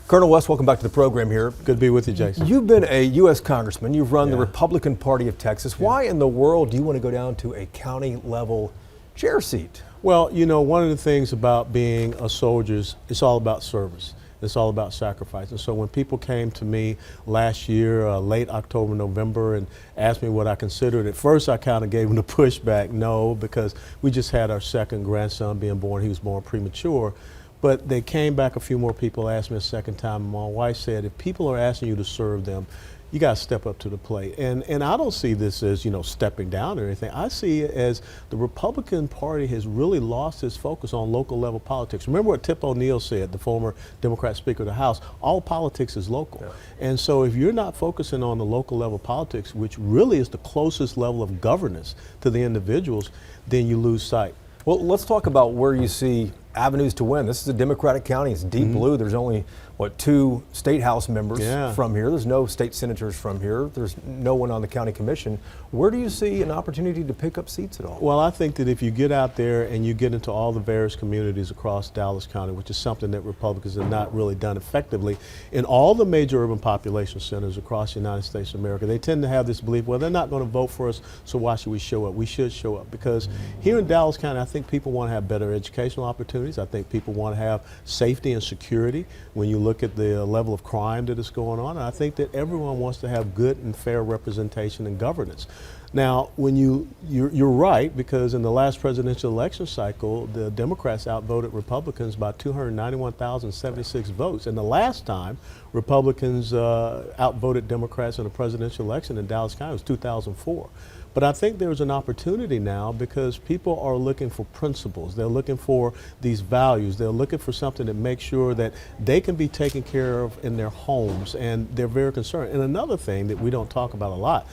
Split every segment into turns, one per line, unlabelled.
Colonel West, welcome back to the program here.
Good to be with you, Jason.
You've been a U.S. Congressman. You've run the Republican Party of Texas. Why in the world do you want to go down to a county level chair seat?
Well, you know, one of the things about being a soldier is it's all about service. It's all about sacrifice. And so when people came to me last year, late October, November, and asked me what I considered, at first I kind of gave them the pushback, no, because we just had our second grandson being born. He was born premature. But they came back, a few more people asked me a second time, and my wife said, if people are asking you to serve them, you got to step up to the plate. And I don't see this as, you know, stepping down or anything. I see it as the Republican Party has really lost its focus on local level politics. Remember what Tip O'Neill said, the former Democrat Speaker of the House, all politics is local. Yeah. And so if you're not focusing on the local level politics, which really is the closest level of governance to the individuals, then you lose sight.
Well, let's talk about where you see avenues to win. This is a Democratic county. It's deep blue. There's only, what, 2 state house members from here. There's no state senators from here. There's no one on the county commission. Where do you see an opportunity to pick up seats at all?
Well, I think that if you get out there and you get into all the various communities across Dallas County, which is something that Republicans have not really done effectively, in all the major urban population centers across the United States of America, they tend to have this belief, well, they're not going to vote for us, so why should we show up? We should show up, because here in Dallas County, I think people want to have better educational opportunities. I think people want to have safety and security when you look at the level of crime that is going on. And I think that everyone wants to have good and fair representation and governance. Now, when you're right, because in the last presidential election cycle, the Democrats outvoted Republicans by 291,076 votes. And the last time Republicans outvoted Democrats in a presidential election in Dallas County was 2004. But I think there's an opportunity now because people are looking for principles. They're looking for these values. They're looking for something that makes sure that they can be taken care of in their homes, and they're very concerned. And another thing that we don't talk about a lot,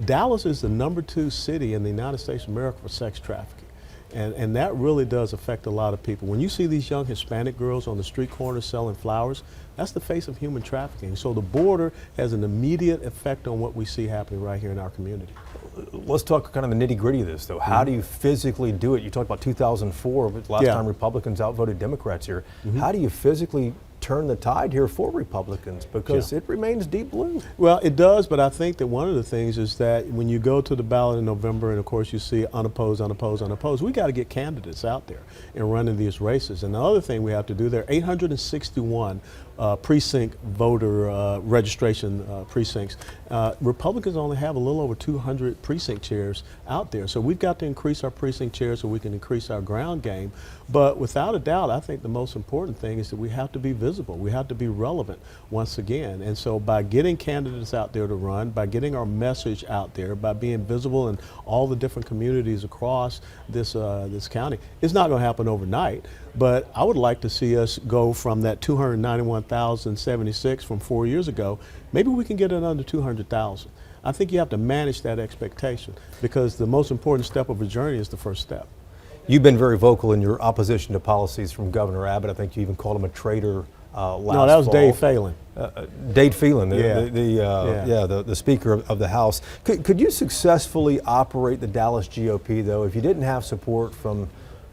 Dallas is the #2 city in the United States of America for sex trafficking. And that really does affect a lot of people. When you see these young Hispanic girls on the street corners selling flowers, that's the face of human trafficking. So the border has an immediate effect on what we see happening right here in our community.
Let's talk kind of the nitty-gritty of this, though. How do you physically do it? You talked about 2004, but last time Republicans outvoted Democrats here. How do you physically turn the tide here for Republicans, because it remains deep blue?
Well, it does, but I think that one of the things is that when you go to the ballot in November, and of course you see unopposed, unopposed, unopposed, we got to get candidates out there and running these races. And the other thing we have to do, there are 861 precinct voter registration precincts. Republicans only have a little over 200 precinct chairs out there. So we've got to increase our precinct chairs so we can increase our ground game. But without a doubt, I think the most important thing is that we have to be visible. We have to be relevant once again. And so by getting candidates out there to run, by getting our message out there, by being visible in all the different communities across this county, it's not going to happen overnight. But I would like to see us go from that 291,076 from 4 years ago. Maybe we can get it under 200,000. I think you have to manage that expectation, because the most important step of a journey is the first step.
You've been very vocal in your opposition to policies from Governor Abbott. I think you even called him a traitor last
No, that was
fall.
Dave Phelan.
Dave Phelan, the Speaker of the House. Could you successfully operate the Dallas GOP, though, if you didn't have support from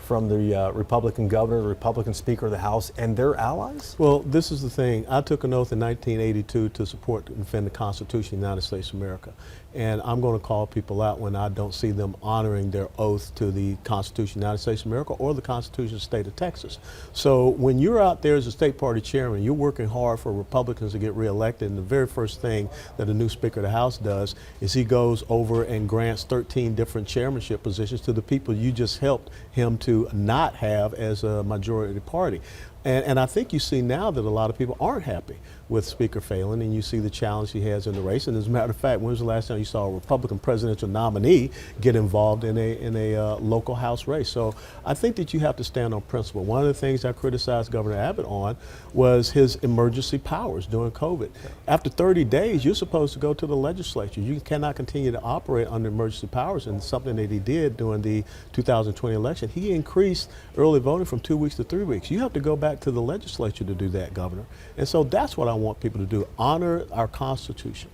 the Republican governor, the Republican Speaker of the House, and their allies?
Well, this is the thing. I took an oath in 1982 to support and defend the Constitution of the United States of America. And I'm going to call people out when I don't see them honoring their oath to the Constitution of the United States of America or the Constitution of the state of Texas. So when you're out there as a state party chairman, you're working hard for Republicans to get reelected, and the very first thing that a new Speaker of the House does is he goes over and grants 13 different chairmanship positions to the people you just helped him to not have as a majority party. And I think you see now that a lot of people aren't happy with Speaker Phelan, and you see the challenge he has in the race. And as a matter of fact, when was the last time you saw a Republican presidential nominee get involved in a local House race? So I think that you have to stand on principle. One of the things I criticized Governor Abbott on was his emergency powers during COVID. After 30 days, you're supposed to go to the legislature. You cannot continue to operate under emergency powers, and something that he did during the 2020 election. He increased early voting from 2 weeks to 3 weeks. You have to go back to the legislature to do that, Governor. And so that's what I want people to do, honor our Constitution.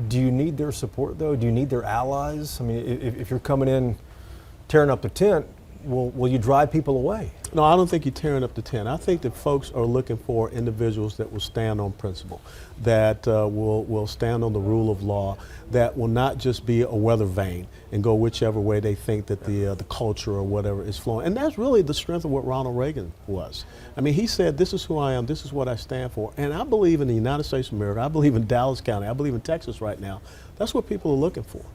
Do you need their support, though? Do you need their allies? I mean, if you're coming in tearing up the tent, will you drive people away?
No, I don't think you're tearing up the tent. I think that folks are looking for individuals that will stand on principle, that will stand on the rule of law, that will not just be a weather vane and go whichever way they think that the culture or whatever is flowing. And that's really the strength of what Ronald Reagan was. I mean, he said, this is who I am, this is what I stand for. And I believe in the United States of America, I believe in Dallas County, I believe in Texas right now. That's what people are looking for.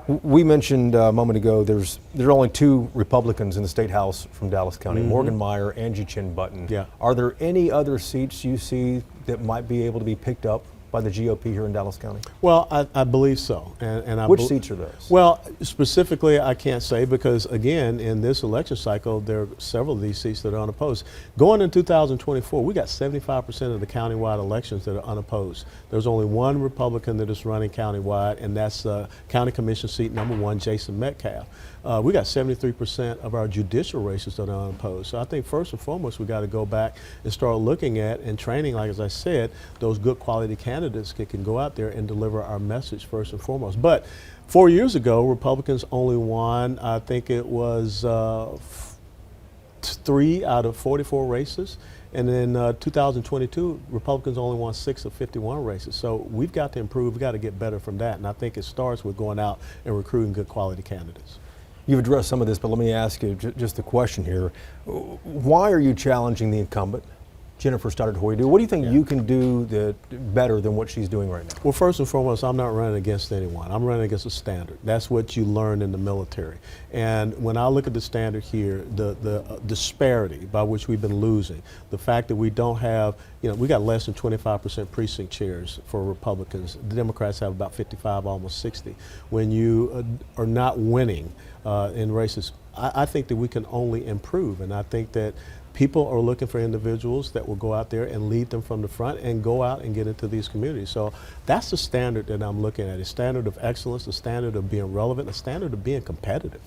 We mentioned a moment ago there are only 2 Republicans in the State House from Dallas County, Morgan Meyer, Angie Chin Button.
Yeah.
Are there any other seats you see that might be able to be picked up by the GOP here in Dallas County?
Well, I believe so. And
Which seats are those?
Well, specifically, I can't say because, again, in this election cycle, there are several of these seats that are unopposed. Going in 2024, we got 75% of the countywide elections that are unopposed. There's only one Republican that is running countywide, and that's County Commission seat number 1, Jason Metcalf. We got 73% of our judicial races that are unopposed. So I think first and foremost, we got to go back and start looking at and training, like as I said, those good quality candidates that can go out there and deliver our message first and foremost. But 4 years ago, Republicans only won, I think it was 3 out of 44 races. And in 2022, Republicans only won 6 of 51 races. So we've got to improve, we've got to get better from that. And I think it starts with going out and recruiting good quality candidates.
You've addressed some of this, but let me ask you just a question here. Why are you challenging the incumbent, Jennifer Stoddard-Hajdu? What do you think you can do better than what she's doing right now?
Well, first and foremost, I'm not running against anyone. I'm running against a standard. That's what you learn in the military. And when I look at the standard here, the disparity by which we've been losing, the fact that we don't have, we got less than 25% precinct chairs for Republicans. The Democrats have about 55, almost 60. When you are not winning in races, I think that we can only improve. And I think that people are looking for individuals that will go out there and lead them from the front and go out and get into these communities. So that's the standard that I'm looking at, a standard of excellence, a standard of being relevant, a standard of being competitive.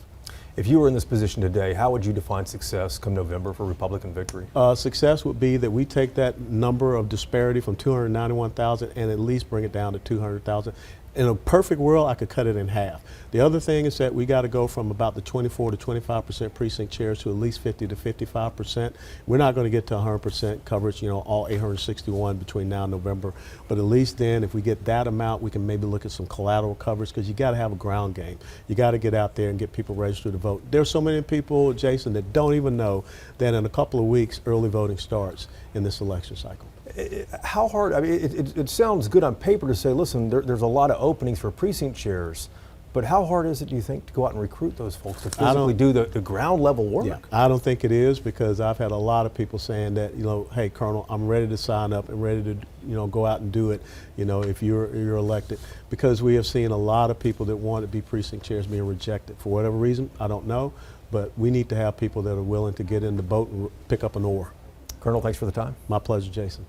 If you were in this position today, how would you define success come November for Republican victory?
Success would be that we take that number of disparity from 291,000 and at least bring it down to 200,000. In a perfect world, I could cut it in half. The other thing is that we got to go from about the 24 to 25% precinct chairs to at least 50 to 55%. We're not going to get to 100% coverage, all 861 between now and November. But at least then, if we get that amount, we can maybe look at some collateral coverage because you got to have a ground game. You got to get out there and get people registered to vote. There's so many people, Jason, that don't even know that in a couple of weeks, early voting starts in this election cycle.
How hard, I mean, it sounds good on paper to say, listen, there's a lot of openings for precinct chairs, but how hard is it, do you think, to go out and recruit those folks to physically do the ground level work?
Yeah, I don't think it is because I've had a lot of people saying that, hey, Colonel, I'm ready to sign up and ready to, go out and do it, if you're elected. Because we have seen a lot of people that want to be precinct chairs being rejected. For whatever reason, I don't know, but we need to have people that are willing to get in the boat and pick up an oar.
Colonel, thanks for the time.
My pleasure, Jason.